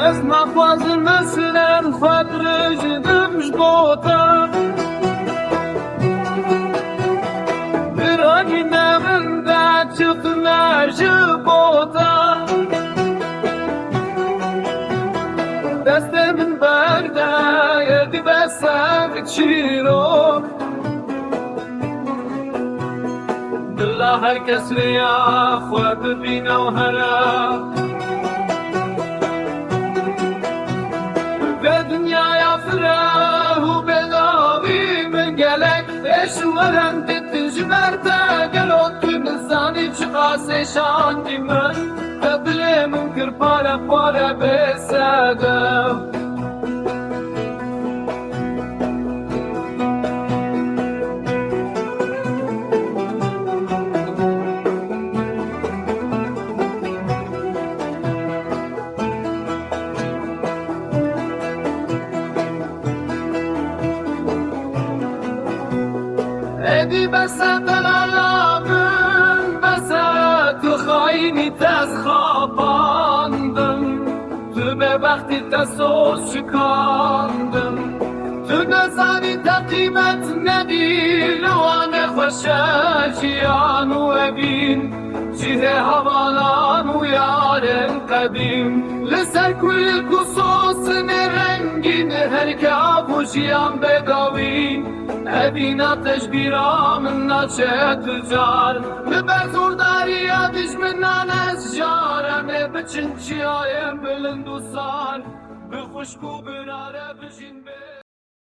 از نفاذ مثل خدرج دمش بوتا برانی نمن دا چطنا جبوتا دست من بردا یدی بسام چیرو بالله هر کس ریا خواد ببینه و هلا دنيا فراه وبلاوي من قلق ايش ورم تتجمرتا قلوت نزاني شقاسي شاندي من قبل منكر بارا بسادم ادي بس دلالامın بس تو خاینی تز خواباندم تو به وقتی تسوس شکاندم تو نزانی تا قیمت ندی لوان خوششیان و ابین چیه حوالان و یارم قدیم لسر کل قصوص رنگین هر که آبوشیان بداوین ابينا تجبيرا منا تجار ببزور داريا دشمنا نسجار ما بچن چيايم بلند و سار بخشكو براره بجين